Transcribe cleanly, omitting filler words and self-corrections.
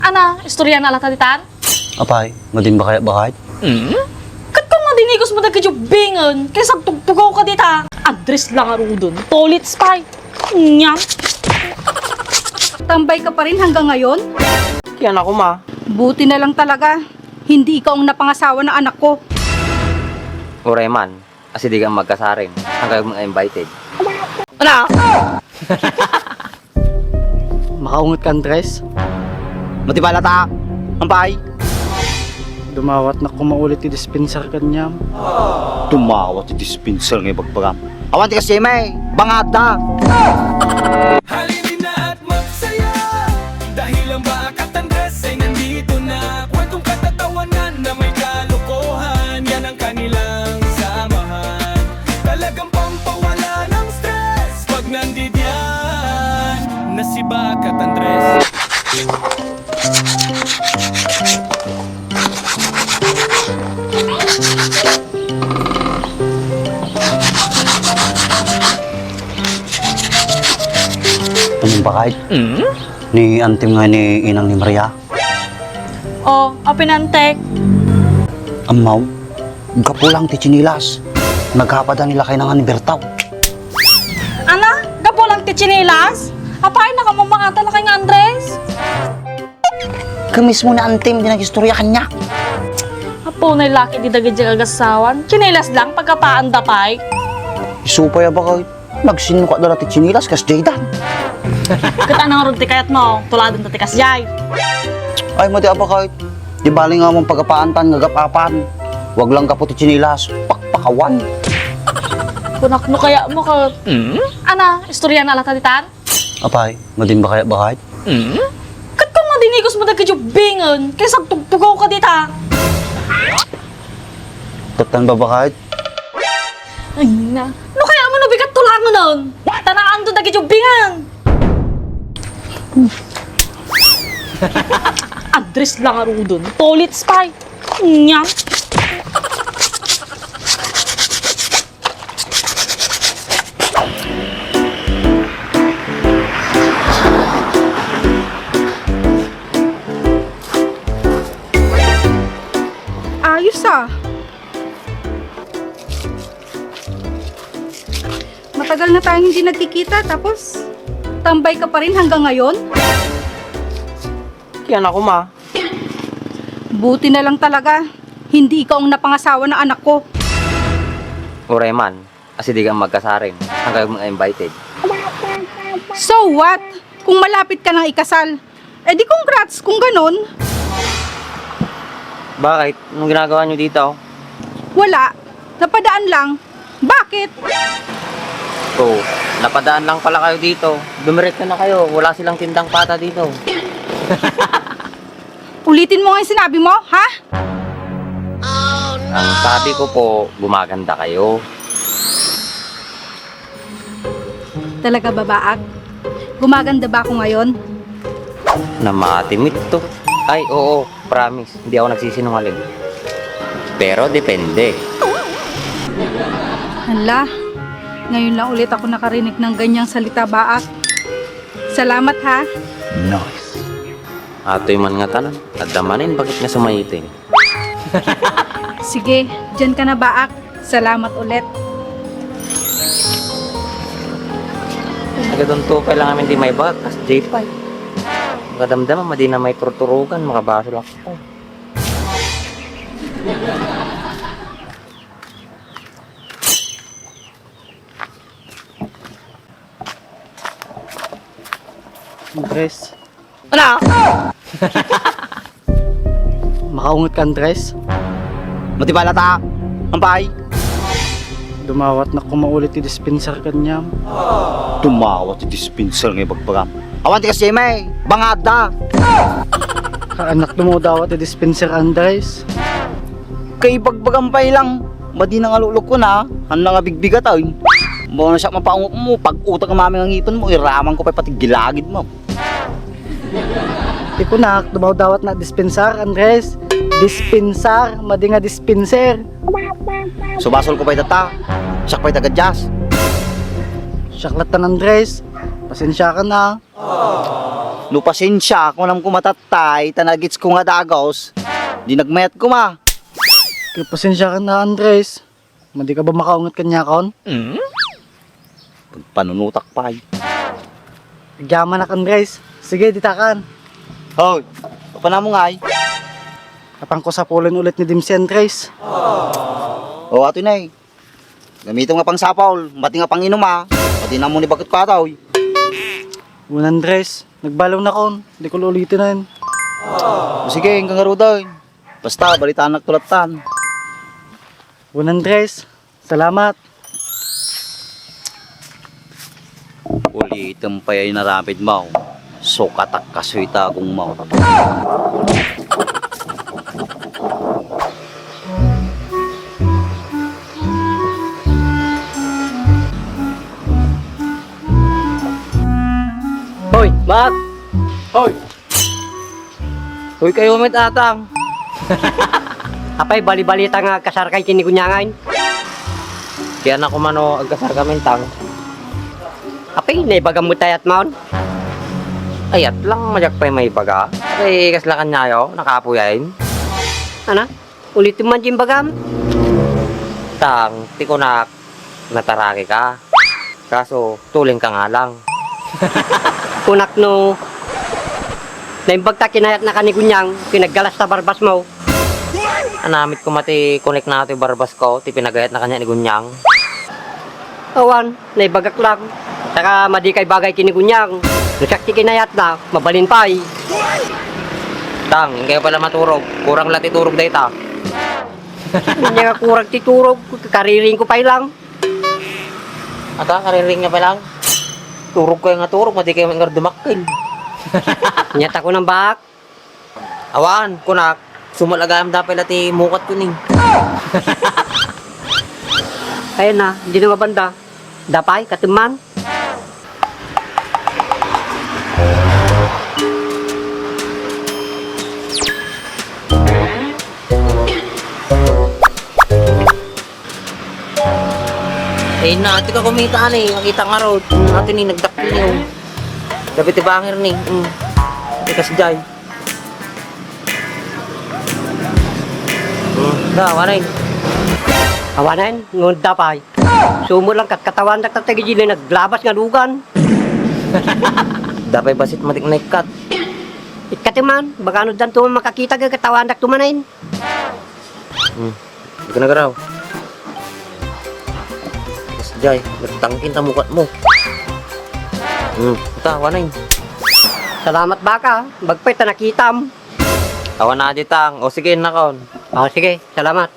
Ana, istorya na alata ditan? Apay, madin ba kaya bakit? Kat ka madinigos mo na kadyo bingon, kaysa tugtugaw ka dita. Address lang aro dun, toilet spy. Nyam. Tambay ka pa rin hanggang ngayon? Yan ako, ma. Buti na lang talaga. Hindi ikaw ang napangasawa ng anak ko. Uray man, kasi di ka magkasaring. Hanggang mga invited. Ana? Makaungot ka, Andres. Matibala ta, ampay. Dumawat na kumaulit ti dispenser kanyam. Tumawat ti dispenser ng ibagpagam. Awan ti kasi may, bangada. Halinin na at magsaya dahil ang Bakat Andres ay nandito na. Kwentong katatawanan na may kalokohan, yan ang kanilang samahan. Talagang pampawala ng stress pag nandidyan na si Bakat Andres. Anong bakit? Ni antim nga ni inang ni Maria. Oh, apinantek. Amaw, gapulang ti chinilas. Naghapada nila kay nangan ni Bertaw. Ana, gapo lang ti chinilas? Apay na ka mamangata na kay nga Andres? Kamis mo na antim, di nag-istorya kanya. Apo na laki di dagad yung agasawan. Chinilas lang pagkapaan dapay. Isupay ba kayo? Nagsinuka na ti chinilas kas Jaydan. Kita nang rugti kayat mo, tuladon ta tikas jay. Ay, mati ba kayo? Di bali nga mong pagkapaantan, ngagapapan. Wag lang ka po ti chinilas, pakpakawan. Kunak no kaya mo ka. Ana, istorya na alata ditan? Apay, madin ba kaya bakit? Kat ka madinigos mo na kadyo bingon, kaysa tugtugaw ka dita. Tatan ba bakit? Ay na, no kaya mo nabigat tulangon nun? Tanaan doon na kadyo bingon. Address lang aro dun, toilet spy. Nyam. Ayos ah. Matagal na tayong hindi nagkikita tapos tambay ka pa rin hanggang ngayon? Yan ako, ma. Buti na lang talaga. Hindi ikaw ang napangasawa ng anak ko. Uray man, kasi di ka magkasaring. Hanggang mga invited. So what? Kung malapit ka nang ikasal, eh di congrats kung ganun. Bakit? Anong ginagawa nyo dito? Wala. Napadaan lang. Bakit? So, napadaan lang pala kayo dito. Dumiretso na kayo. Wala silang tindang pata dito. Ulitin mo nga yung sinabi mo, ha? Ang sabi ko po, gumaganda kayo. Talaga babaak? Gumaganda ba ako ngayon? Namatimit to. Ay, oo. Promise. Hindi ako nagsisinungaling. Pero depende. Hala, ngayon lang ulit ako nakarinig ng ganyang salita baak. Salamat ha. Nice. Ato'y man nga tanan. At damanin, bakit nga sumayitin? Sige, dyan ka na baak. Salamat ulit. Nagadunto pa lang namin di may bagat. As J5. Magadamdaman, madi na may turuturugan. Makabaso lang ako. Andres. Ana? Makaungot ka, Andres. Matibala ta, ampay. Dumawat na kumaulit ti dispenser kanyam. Tumawat ti dispenser ng ibagpagam. Awan ti kasi may, bangada. Kaanak dumudawat ti dispenser, Andres. Kay bagbagampay lang, madi na nga lulog ko na, handa nga bigbigat ay. Mo na siya mapaungot mo, pag utang ang maming ang ngipon mo, iraman ko pa pati gilagid mo. Di ko na, dumudawat na dispenser, Andres. Dispensar, madi nga dispenser. Subasol ko pa itata, siya pa itagadjas. Saklatan, Andres. Pasensya ka na. No pasensya, kung alam ko matatay, tanagits ko nga dagos. Di nagmayat ko ma. Kaya pasensya ka na, Andres. Madi ka ba makaungat kanya kon? Panunutak pa. Nagyaman na, Andres. Sige, ditakan. Hoy, pa na mo nga ay. Kapang ko sa pulon ulit ni Dim si Andres. O ato na eh. Gamitin nga pang sapaw, mati nga pang inom ha. Mati na mo ni bakit ka tao. Una, Andres. Nagbalaw na kon. Di ko ulitin na yun. O sige, hanggang nga daw. Basta, balitaan nagtulatan. Una, Andres. Salamat. Ulitin pa yan na rapid mo. So katak kasuita kong mo. Hoy, Mat! Hoy! Hoy kayo met atang. Apay, bali-balita nga kasar kay kinigunyangan. Kaya na kumano agkasar kami tang. Apay, naibagam mo tayat maon. Ayat lang majak pa may baga. Ay kaslakan niya yo, nakapuyain. Ana? Ulitin man din bagam. Tang, tikunak, nataraki ka. Kaso, tuling ka nga lang. Kunak no. Naimbag ta kinayat na kanigunyang, pinaggalas ta barbas mo. Anamit ko mati connect na ito yung barbas ko, ti pinagayat na kanya ni Gunyang. Awan, naibagak lang. Saka madi kay bagay kinigunyang. Nusakti kinayat na, mabalin pa eh. Tang, hindi kayo pala maturog. Kurang lati turog dahi ta. Hindi nga kurang titurog, kariring ko pa lang. Ata, kariring niya pa lang. Turog kayo nga turog, mati kayo nga dumakil. Nyata ko ng bahak. Awan, kunak, sumalagayam dapay lati mukat ko ning. Ayun na, hindi na mabanda. Dapay, katuman. Eh, natin ka kumita ni, makita nga road. Natin ni, nagdakil niyo. Dapat ibangir ni. Ikas jay. Wanay. Awanan, ngun dapay. Sumo lang katawan na tatagijili naglabas nga lugan. Dapay basit matik na ikat. Ikatiman, baka ano dan tuman makakita ka katawan na tumanain. Hindi ka nagaraw. Ikas jay, nagtangkin ta mukat mo. Ita, wanay. Salamat baka, bagpay ta nakitam. Awan na di tang. O sige, nakon. Oh, sige, salamat.